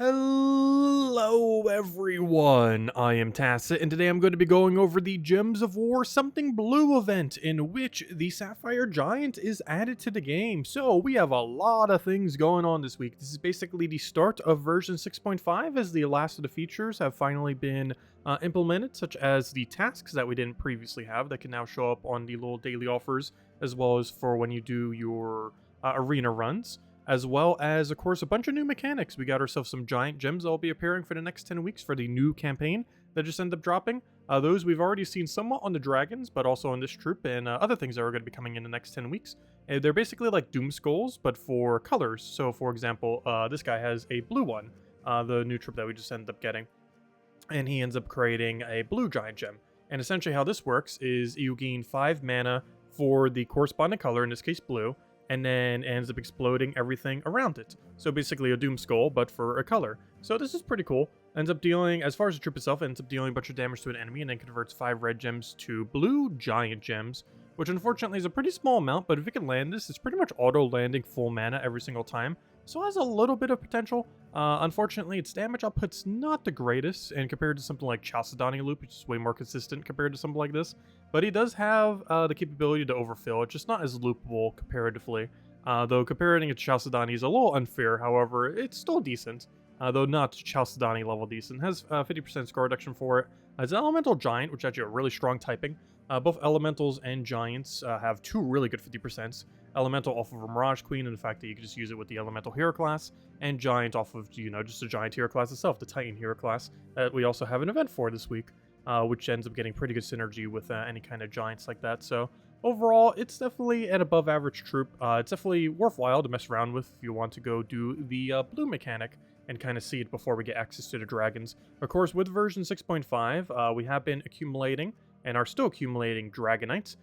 Hello everyone, I am Tacit, and today I'm going to be going over the Gems of War Something Blue event, in which the Sapphire Giant is added to the game. So we have a lot of things going on this week. This is basically the start of version 6.5, as the last of the features have finally been implemented, such as the tasks that we didn't previously have that can now show up on the little daily offers, as well as for when you do your arena runs. As well as, of course, a bunch of new mechanics. We got ourselves some giant gems that will be appearing for the next 10 weeks for the new campaign that just ended up dropping. Those we've already seen somewhat on the dragons, but also on this troop, and other things that are going to be coming in the next 10 weeks. They're basically like Doom Skulls, but for colors. So, for example, this guy has a blue one, the new troop that we just ended up getting. And he ends up creating a blue giant gem. And essentially how this works is you gain 5 mana for the corresponding color, in this case blue, and then ends up exploding everything around it. So basically a Doom Skull, but for a color. So this is pretty cool. Ends up dealing, as far as the troop itself, ends up dealing a bunch of damage to an enemy, and then converts 5 red gems to blue giant gems, which unfortunately is a pretty small amount, but if it can land this, it's pretty much auto-landing full mana every single time. So it has a little bit of potential. Unfortunately, its damage output's not the greatest, and compared to something like Chalcedony Loop, which is way more consistent compared to something like this. But he does have the capability to overfill. It's just not as loopable comparatively. Though comparing it to Chalcedony is a little unfair, however, it's still decent. Though not Chalcedony level decent. Has 50% score reduction for it. It's an Elemental Giant, which is actually a really strong typing. Both Elementals and Giants have 2 really good 50%. Elemental off of a Mirage Queen, and the fact that you can just use it with the Elemental Hero class, and Giant off of, just a Giant Hero class itself, the Titan Hero class, that we also have an event for this week, which ends up getting pretty good synergy with any kind of Giants like that. So overall, it's definitely an above average troop. It's definitely worthwhile to mess around with if you want to go do the blue mechanic and kind of see it before we get access to the dragons. Of course, with version 6.5, we have been accumulating and are still accumulating dragonites.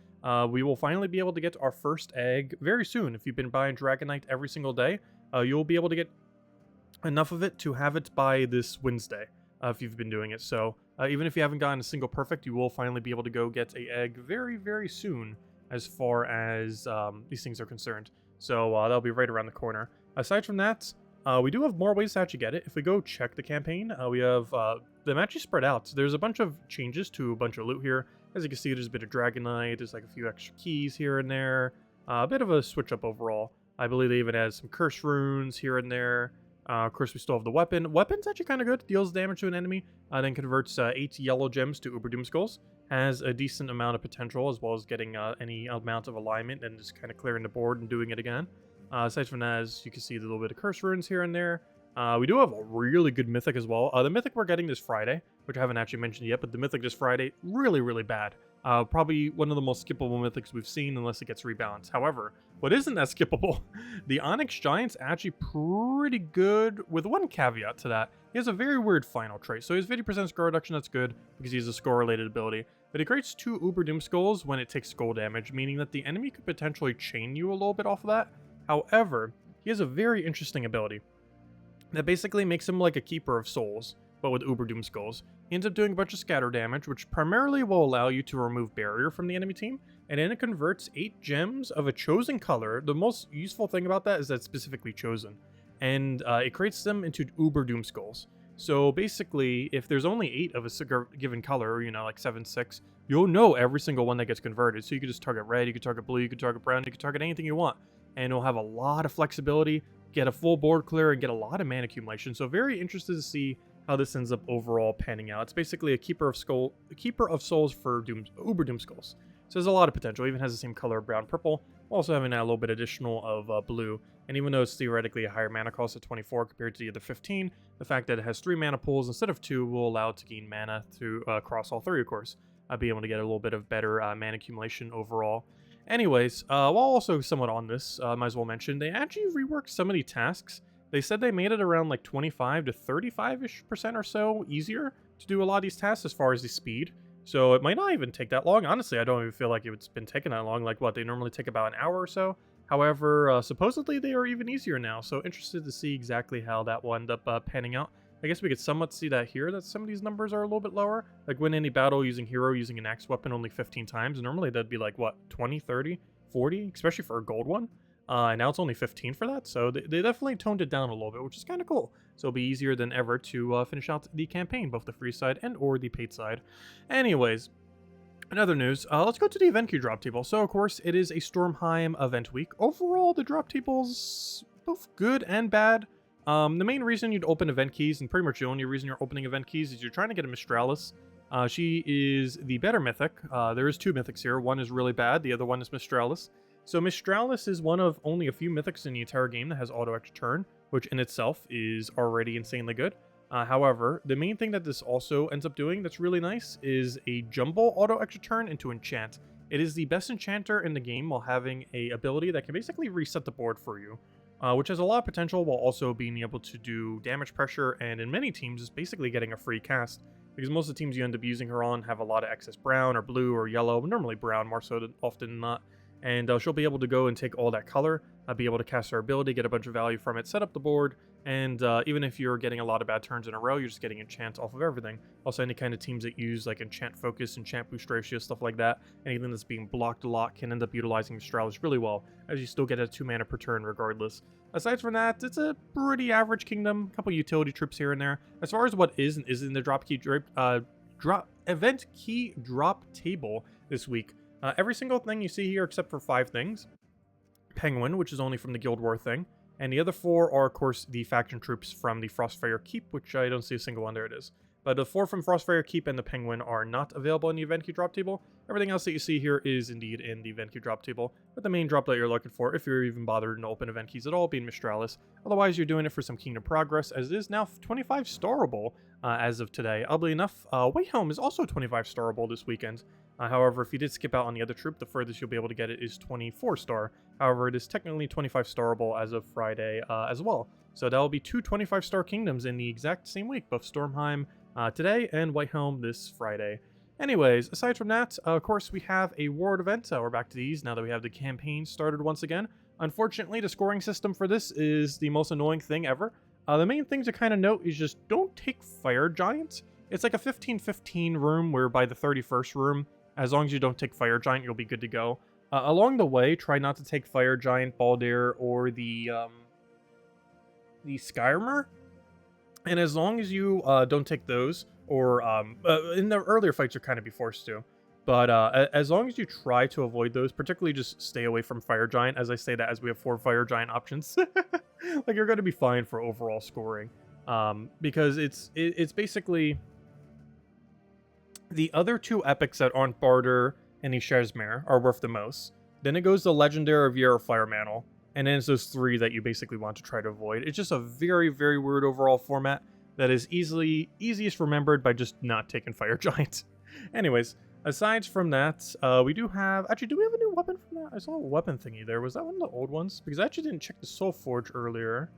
We will finally be able to get our first egg very soon. If you've been buying dragonite every single day, you'll be able to get enough of it to have it by this Wednesday, if you've been doing it. So even if you haven't gotten a single perfect, you will finally be able to go get a egg very, very soon as far as these things are concerned. So that'll be right around the corner. Aside from that, we do have more ways to actually get it. If we go check the campaign, we have them actually spread out. There's a bunch of changes to a bunch of loot here. As you can see, there's a bit of dragonite, there's like a few extra keys here and there. A bit of a switch up overall. I believe they even add some curse runes here and there. Of course, we still have the weapon. Weapon's actually kind of good. Deals damage to an enemy, then converts 8 yellow gems to Uber Doom Skulls. Has a decent amount of potential, as well as getting any amount of alignment and just kind of clearing the board and doing it again. Aside from that, as you can see, the little bit of curse runes here and there. We do have a really good mythic as well. The mythic we're getting this Friday, which I haven't actually mentioned yet, but the mythic this Friday, really, really bad. Probably one of the most skippable mythics we've seen unless it gets rebalanced. However, what isn't that skippable, the Onyx Giant's actually pretty good, with one caveat to that. He has a very weird final trait. So he has 50% score reduction, that's good, because he has a score-related ability. But he creates 2 Uber Doom Skulls when it takes skull damage, meaning that the enemy could potentially chain you a little bit off of that. However, he has a very interesting ability that basically makes him like a Keeper of Souls, but with Uber Doom Skulls. He ends up doing a bunch of scatter damage, which primarily will allow you to remove barrier from the enemy team, and then it converts 8 gems of a chosen color. The most useful thing about that is that it's specifically chosen, and it creates them into Uber Doom Skulls. So basically, if there's only 8 of a given color, like 7, 6, you'll know every single one that gets converted. So you can just target red, you can target blue, you can target brown, you can target anything you want, and it'll have a lot of flexibility, get a full board clear, and get a lot of mana accumulation. So very interested to see how this ends up overall panning out. It's basically a Keeper of Souls for Uber Doom Skulls. So there's a lot of potential. Even has the same color, brown, purple. Also having a little bit additional of blue. And even though it's theoretically a higher mana cost at 24 compared to the other 15, the fact that it has 3 mana pools instead of 2 will allow it to gain mana through across all 3, of course. Be able to get a little bit of better mana accumulation overall. Anyways, while also somewhat on this, might as well mention, they actually reworked some of the tasks. They said they made it around like 25 to 35-ish% or so easier to do a lot of these tasks as far as the speed. So it might not even take that long. Honestly, I don't even feel like it's been taking that long. Like, what, they normally take about an hour or so? However, supposedly they are even easier now. So interested to see exactly how that will end up panning out. I guess we could somewhat see that here, that some of these numbers are a little bit lower. Like win any battle using hero using an axe weapon only 15 times. Normally that'd be like, what, 20, 30, 40? Especially for a gold one. and now it's only 15 for that, so they definitely toned it down a little bit, which is kind of cool. So it'll be easier than ever to finish out the campaign, both the free side and or the paid side. Anyways, in other news, let's go to the event queue drop table. So, of course, it is a Stormheim event week. Overall, the drop table's both good and bad. The main reason you'd open event keys, and pretty much the only reason you're opening event keys, is you're trying to get a Mistralis. She is the better mythic. There is 2 mythics here. One is really bad, the other one is Mistralis. So Mistralis is one of only a few mythics in the entire game that has auto extra turn, which in itself is already insanely good. However, the main thing that this also ends up doing that's really nice is a jumbo auto extra turn into enchant. It is the best enchanter in the game while having a ability that can basically reset the board for you, which has a lot of potential while also being able to do damage pressure, and in many teams is basically getting a free cast, because most of the teams you end up using her on have a lot of excess brown or blue or yellow, normally brown more so than often than not. And she'll be able to go and take all that color, be able to cast her ability, get a bunch of value from it, set up the board, and even if you're getting a lot of bad turns in a row, you're just getting enchant off of everything. Also, any kind of teams that use like enchant focus, enchant boost ratio, stuff like that, anything that's being blocked a lot can end up utilizing Mistralis really well, as you still get a 2 mana per turn regardless. Aside from that, it's a pretty average kingdom, a couple utility troops here and there. As far as what is and isn't in the event key drop table this week, every single thing you see here except for 5 things. Penguin, which is only from the Guild War thing. And the other 4 are, of course, the faction troops from the Frostfire Keep, which I don't see a single one. There it is. But the 4 from Frostfire Keep and the Penguin are not available in the event queue drop table. Everything else that you see here is indeed in the event queue drop table. But the main drop that you're looking for, if you're even bothered to open event keys at all, being Mistralis. Otherwise, you're doing it for some Kingdom Progress, as it is now 25 starable as of today. Oddly enough, Whitehelm is also 25 starable this weekend. However, if you did skip out on the other troop, the furthest you'll be able to get it is 24 star. However, it is technically 25 starable as of Friday as well. So that will be 2 25 star kingdoms in the exact same week, both Stormheim today and Whitehelm this Friday. Anyways, aside from that, of course, we have a Ward event. We're back to these now that we have the campaign started once again. Unfortunately, the scoring system for this is the most annoying thing ever. The main thing to kind of note is just don't take Fire Giant. It's like a 15-15 room where by the 31st room, as long as you don't take Fire Giant, you'll be good to go. Along the way, try not to take Fire Giant, Baldur, or the Skyrmer. And as long as you don't take those, or in the earlier fights, you're kind of be forced to. But as long as you try to avoid those, particularly just stay away from Fire Giant, as I say that as we have 4 Fire Giant options. Like, you're going to be fine for overall scoring. Because it's basically... The other 2 epics that aren't Barter and Ishesmer are worth the most. Then it goes to Legendary of Year or Fire Mantle. And then it's those 3 that you basically want to try to avoid. It's just a very, very weird overall format that is easiest remembered by just not taking Fire Giant. Anyways, aside from that, we do have... Actually, do we have a new weapon from that? I saw a weapon thingy there. Was that one of the old ones? Because I actually didn't check the Soul Forge earlier.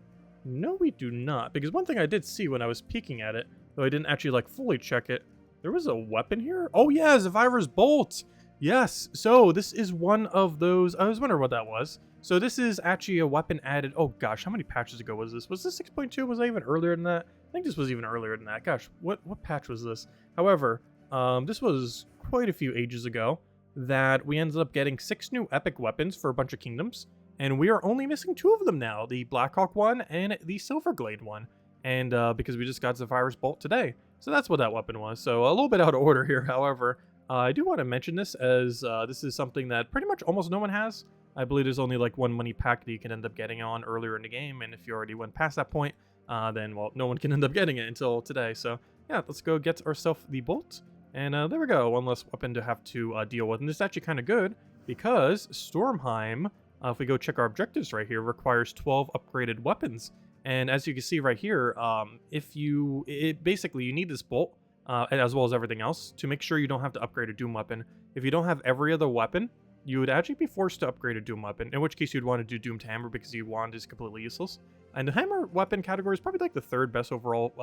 No, we do not. Because one thing I did see when I was peeking at it, though I didn't actually like fully check it, there was a weapon here? Oh yeah, Zavira's Bolt! Yes, so this is one of those... I was wondering what that was. So this is actually a weapon added... Oh gosh, how many patches ago was this? Was this 6.2? Was that even earlier than that? I think this was even earlier than that. Gosh, what patch was this? However, this was quite a few ages ago that we ended up getting 6 new epic weapons for a bunch of kingdoms. And we are only missing 2 of them now. The Blackhawk one and the Silverglade one. And because we just got Zavira's Bolt today. So that's what that weapon was. So a little bit out of order here, however. I do want to mention this as this is something that pretty much almost no one has. I believe there's only like 1 money pack that you can end up getting on earlier in the game. And if you already went past that point, then, well, no one can end up getting it until today. So yeah, let's go get ourselves the Bolt. And there we go. 1 less weapon to have to deal with. And this is actually kind of good because Stormheim, if we go check our objectives right here, requires 12 upgraded weapons. And as you can see right here, basically you need this bolt, as well as everything else, to make sure you don't have to upgrade a Doom weapon. If you don't have every other weapon, you would actually be forced to upgrade a Doom weapon, in which case you'd want to do Doomed Hammer because the wand is completely useless. And the Hammer weapon category is probably like the 3rd best overall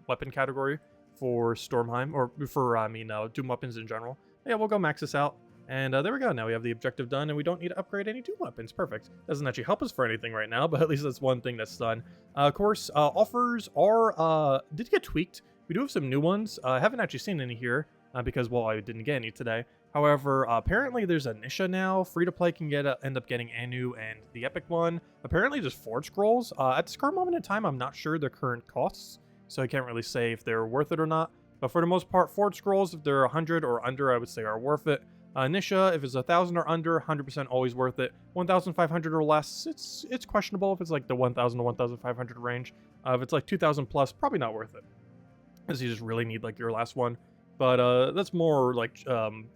weapon category for Stormheim, or for, Doom weapons in general. Yeah, we'll go max this out. And there we go. Now we have the objective done, and we don't need to upgrade any Doom weapons. Perfect. Doesn't actually help us for anything right now, but at least that's one thing that's done. Of course, offers are did get tweaked. We do have some new ones. I haven't actually seen any here because, well, I didn't get any today. However, apparently there's a Nisha now. Free-to-play can end up getting Anu and the Epic one. Apparently there's Forge Scrolls. At this current moment in time, I'm not sure their current costs, so I can't really say if they're worth it or not. But for the most part, Forge Scrolls, if they're 100 or under, I would say are worth it. Nisha, if it's 1,000 or under, 100% always worth it. 1,500 or less, it's questionable if it's like the 1,000 to 1,500 range. If it's like 2,000 plus, probably not worth it, because you just really need like your last one. But that's more like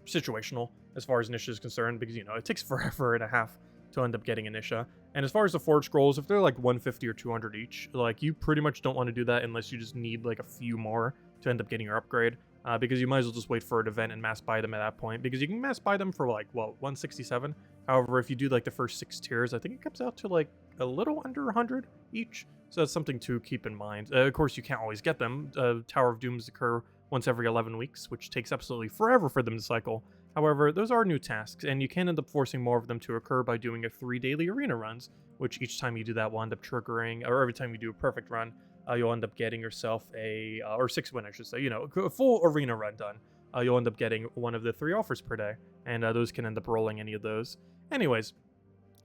situational as far as Nisha is concerned, because you know it takes forever and a half to end up getting a Nisha. And as far as the Forge Scrolls, if they're like 150 or 200 each, like you pretty much don't want to do that unless you just need like a few more to end up getting your upgrade. Because you might as well just wait for an event and mass buy them at that point, because you can mass buy them for like, well, 167. However, if you do like the first 6 tiers, I think it comes out to like a little under 100 each. So that's something to keep in mind. Of course, you can't always get them. Tower of Dooms occur once every 11 weeks, which takes absolutely forever for them to cycle. However, those are new tasks, and you can end up forcing more of them to occur by doing 3 daily arena runs, which each time you do that will end up triggering, or every time you do a perfect run, you'll end up getting yourself a, or 6 win, I should say, you know, a full arena run done. You'll end up getting one of the 3 offers per day, and those can end up rolling any of those. Anyways,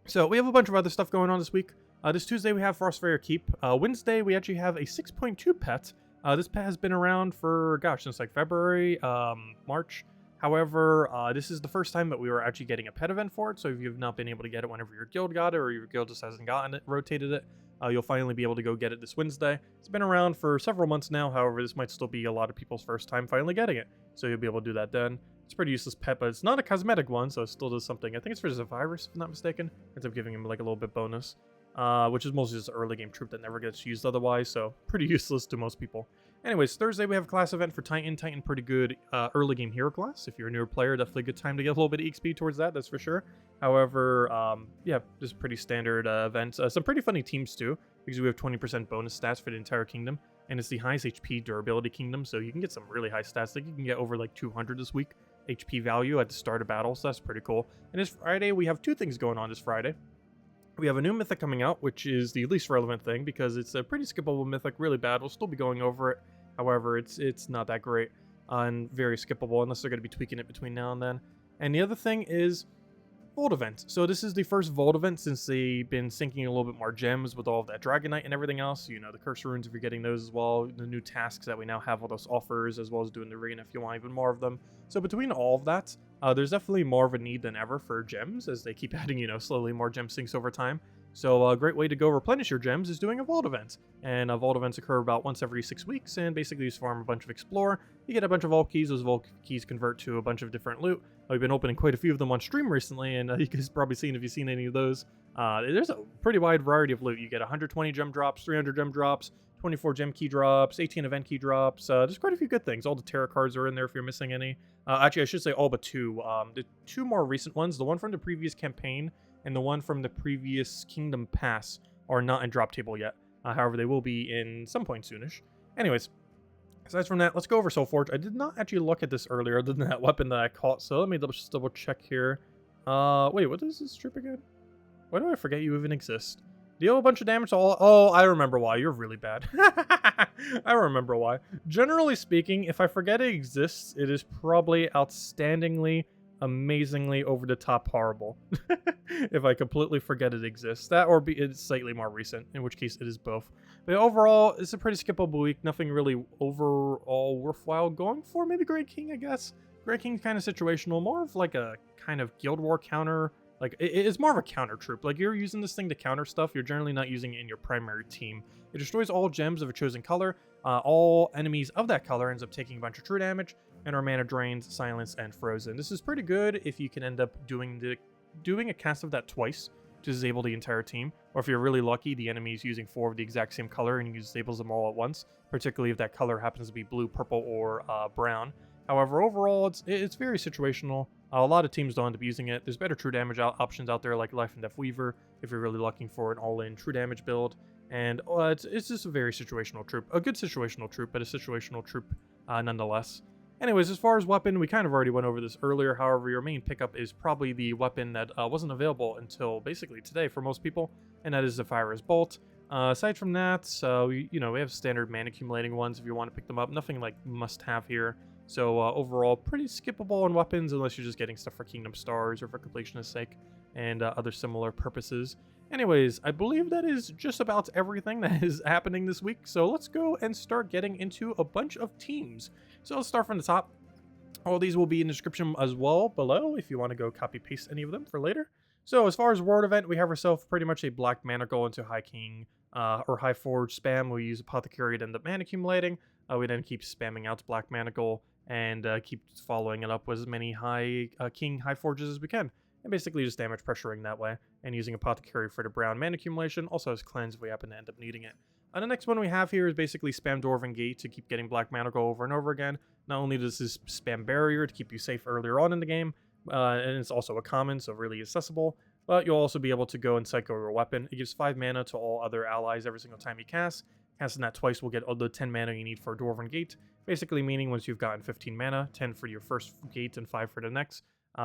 so we have a bunch of other stuff going on this week. This Tuesday we have Frostfire Keep. Wednesday we actually have a 6.2 pet. This pet has been around for, gosh, since like February, March. However, this is the first time that we were actually getting a pet event for it, so if you've not been able to get it whenever your guild got it, or your guild just hasn't gotten it, rotated it, you'll finally be able to go get it this Wednesday. It's been around for several months now, however, this might still be a lot of people's first time finally getting it, so you'll be able to do that then. It's a pretty useless pet, but it's not a cosmetic one, so it still does something. I think it's for a virus, if I'm not mistaken. Ends up giving him like a little bit bonus, which is mostly just an early game troop that never gets used otherwise, so pretty useless to most people. Anyways, Thursday we have a class event for Titan. Titan, pretty good early game hero class. If you're a newer player, definitely a good time to get a little bit of XP towards that, that's for sure. However, yeah, just pretty standard event. Some pretty funny teams too, because we have 20% bonus stats for the entire kingdom, and it's the highest HP durability kingdom, so you can get some really high stats. I think you can get over like 200 this week HP value at the start of battle, so that's pretty cool. And this Friday, we have 2 things going on this Friday. We have a new mythic coming out, which is the least relevant thing, because it's a pretty skippable mythic, really bad. We'll still be going over it. However, it's not that great and very skippable unless they're going to be tweaking it between now and then. And the other thing is Vault event. So this is the first Vault event since they've been sinking a little bit more gems with all of that dragonite and everything else. You know, the curse runes if you're getting those as well. The new tasks that we now have, all those offers, as well as doing the arena if you want even more of them. So between all of that, there's definitely more of a need than ever for gems as they keep adding, you know, slowly more gem sinks over time. So a great way to go replenish your gems is doing a Vault event. And Vault events occur about once every 6 weeks, and basically you just farm a bunch of Explore. You get a bunch of Vault keys. Those Vault keys convert to a bunch of different loot. We've been opening quite a few of them on stream recently, and you guys probably seen if you've seen any of those. There's a pretty wide variety of loot. You get 120 gem drops, 300 gem drops, 24 gem key drops, 18 event key drops. There's quite a few good things. All the tarot cards are in there if you're missing any. Actually, I should say all but 2. The 2 more recent ones, the one from the previous campaign and the one from the previous Kingdom Pass, are not in drop table yet. However, they will be in some point soonish. Anyways, aside from that, let's go over Soulforge. I did not actually look at this earlier other than that weapon that I caught, so let me just double check here. Wait, what is this strip again? Why do I forget you even exist? Deal a bunch of damage to all... Oh, I remember why. You're really bad. I remember why. Generally speaking, if I forget it exists, it is probably outstandingly, amazingly over-the-top horrible. If I completely forget it exists. That or it's slightly more recent, in which case it is both. But overall, it's a pretty skippable week. Nothing really overall worthwhile going for. Maybe Great King, I guess. Great King's kind of situational. More of like a kind of Guild War counter. Like, it's more of a counter troop. Like, you're using this thing to counter stuff. You're generally not using it in your primary team. It destroys all gems of a chosen color. All enemies of that color ends up taking a bunch of true damage, and our mana drains, silence, and frozen. This is pretty good if you can end up doing a cast of that twice to disable the entire team. Or if you're really lucky, the enemy is using 4 of the exact same color and you disables them all at once, particularly if that color happens to be blue, purple, or brown. However, overall, it's very situational. A lot of teams don't end up using it. There's better true damage options out there like Life and Death Weaver if you're really looking for an all-in true damage build. And it's just a very situational troop. A good situational troop, but a situational troop nonetheless. Anyways, as far as weapon, we kind of already went over this earlier. However, your main pickup is probably the weapon that wasn't available until basically today for most people, and that is the Sapphire Bolt. Aside from that, we have standard mana accumulating ones if you want to pick them up. Nothing like must-have here. So overall, pretty skippable on weapons unless you're just getting stuff for Kingdom Stars or for completionist sake and other similar purposes. Anyways, I believe that is just about everything that is happening this week. So let's go and start getting into a bunch of teams. So let's start from the top. All these will be in the description as well below if you want to go copy paste any of them for later. So as far as World Event, we have ourselves pretty much a Black Manacle into High King or High Forge spam. We use Apothecary to end up mana accumulating. We then keep spamming out Black Manacle and keep following it up with as many High King High Forges as we can. And basically just damage pressuring that way. And using Apothecary for the brown mana accumulation. Also has Cleanse if we happen to end up needing it. The next one we have here is basically spam Dwarven Gate to keep getting Black Manacle over and over again. Not only does this spam Barrier to keep you safe earlier on in the game, and it's also a common, so really accessible, but you'll also be able to go and cycle your weapon. It gives 5 mana to all other allies every single time you cast. Casting that twice will get all the 10 mana you need for Dwarven Gate, basically meaning once you've gotten 15 mana, 10 for your first gate and 5 for the next,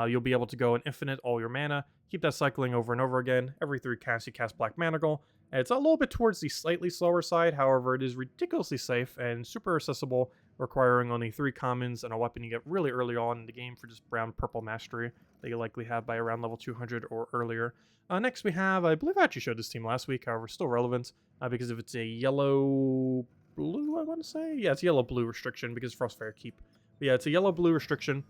you'll be able to go and infinite all your mana, keep that cycling over and over again. Every 3 casts you cast Black Manacle. It's a little bit towards the slightly slower side, however it is ridiculously safe and super accessible, requiring only 3 commons and a weapon you get really early on in the game for just brown purple mastery that you likely have by around level 200 or earlier. Next we have, I believe I actually showed this team last week, however still relevant because if it's a yellow blue, I want to say, yeah, it's yellow blue restriction because Frostfire keep. But yeah, it's a yellow blue restriction.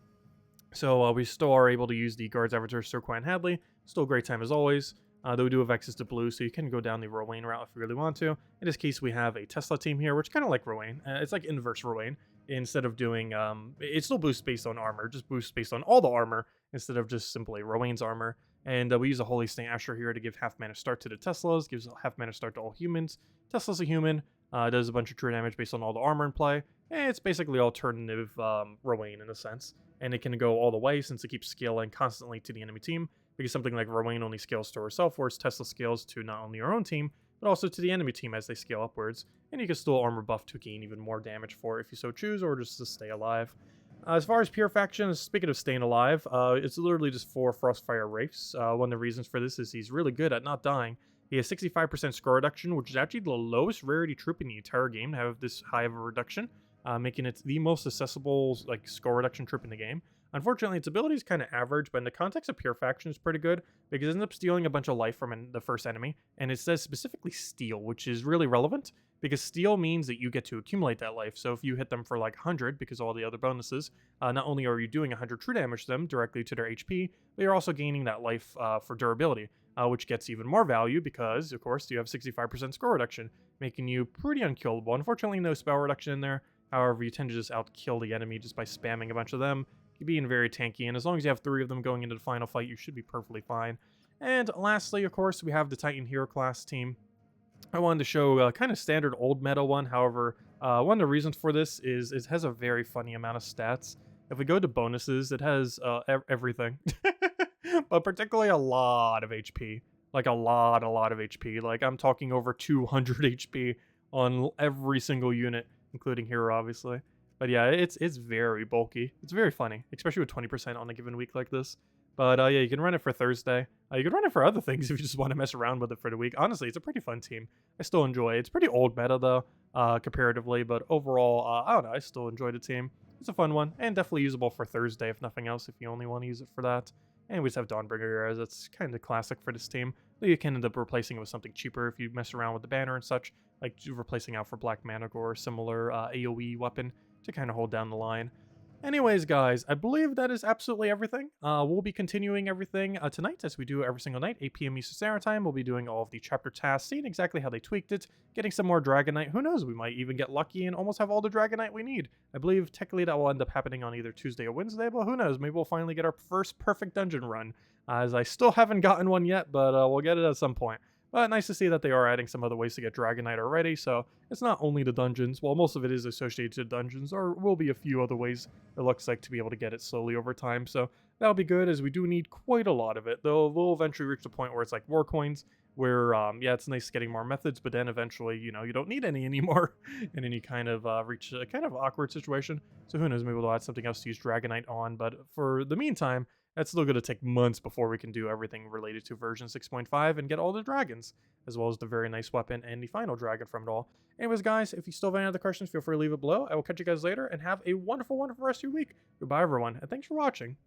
So we still are able to use the Guards Avatar Sirquai and Hadley. Still a great time as always. Though we do have access to blue, so you can go down the Rowan route if you really want to. In this case, we have a Tesla team here, which kind of like Rowan. It's like inverse Rowan. Instead of doing, it still boosts based on armor, just boosts based on all the armor, instead of just simply Rowan's armor. And we use a Holy Saint Asher here to give half mana start to the Teslas, gives half mana start to all humans. Tesla's a human, does a bunch of true damage based on all the armor in play. And it's basically alternative Rowan in a sense. And it can go all the way since it keeps scaling constantly to the enemy team, because something like Rowan only scales to herself, whereas Tesla scales to not only her own team, but also to the enemy team as they scale upwards, and you can still armor buff to gain even more damage for it if you so choose, or just to stay alive. As far as pure factions, speaking of staying alive, it's literally just 4 Frostfire Wraiths. One of the reasons for this is he's really good at not dying. He has 65% score reduction, which is actually the lowest rarity troop in the entire game to have this high of a reduction, making it the most accessible like score reduction troop in the game. Unfortunately, its ability is kind of average, but in the context of pure faction, it's pretty good because it ends up stealing a bunch of life from the first enemy, and it says specifically steal, which is really relevant because steal means that you get to accumulate that life. So if you hit them for like 100 because of all the other bonuses, not only are you doing 100 true damage to them directly to their HP, but you're also gaining that life for durability, which gets even more value because, of course, you have 65% score reduction, making you pretty unkillable. Unfortunately, no spell reduction in there. However, you tend to just outkill the enemy just by spamming a bunch of them. Being very tanky, and as long as you have 3 of them going into the final fight, you should be perfectly fine. And lastly, of course, we have the Titan Hero class team. I wanted to show kind of standard old meta one. However, one of the reasons for this is it has a very funny amount of stats. If we go to bonuses, it has everything, but particularly a lot of HP. Like a lot of HP. Like I'm talking over 200 HP on every single unit, including Hero, obviously. But yeah, it's very bulky. It's very funny, especially with 20% on a given week like this. But yeah, you can run it for Thursday. You can run it for other things if you just want to mess around with it for the week. Honestly, it's a pretty fun team. I still enjoy it. It's pretty old meta though, comparatively. But overall, I don't know, I still enjoy the team. It's a fun one, and definitely usable for Thursday if nothing else, if you only want to use it for that. And we just have Dawnbringer as it's kind of classic for this team. Though you can end up replacing it with something cheaper if you mess around with the banner and such, like replacing out for Black Manacle or similar AoE weapon to kind of hold down the line. Anyways, guys, I believe that is absolutely everything. We'll be continuing everything tonight, as we do every single night, 8 p.m. Eastern Standard Time. We'll be doing all of the chapter tasks, seeing exactly how they tweaked it, getting some more dragonite. Who knows, we might even get lucky and almost have all the dragonite we need. I believe technically that will end up happening on either Tuesday or Wednesday, but who knows, maybe we'll finally get our first perfect dungeon run, as I still haven't gotten one yet, but we'll get it at some point. But nice to see that they are adding some other ways to get dragonite already, so it's not only the dungeons. Well, most of it is associated to dungeons, or will be a few other ways it looks like to be able to get it slowly over time, so that'll be good, as we do need quite a lot of it, though we'll eventually reach the point where it's like war coins, where, yeah, it's nice getting more methods, but then eventually, you know, you don't need any anymore, and then you kind of reach a kind of awkward situation, so who knows, maybe we'll add something else to use dragonite on, but for the meantime, That's still going to take months before we can do everything related to version 6.5 and get all the dragons, as well as the very nice weapon and the final dragon from it all. Anyways, guys, if you still have any other questions, feel free to leave it below. I will catch you guys later, and have a wonderful, wonderful rest of your week. Goodbye, everyone, and thanks for watching.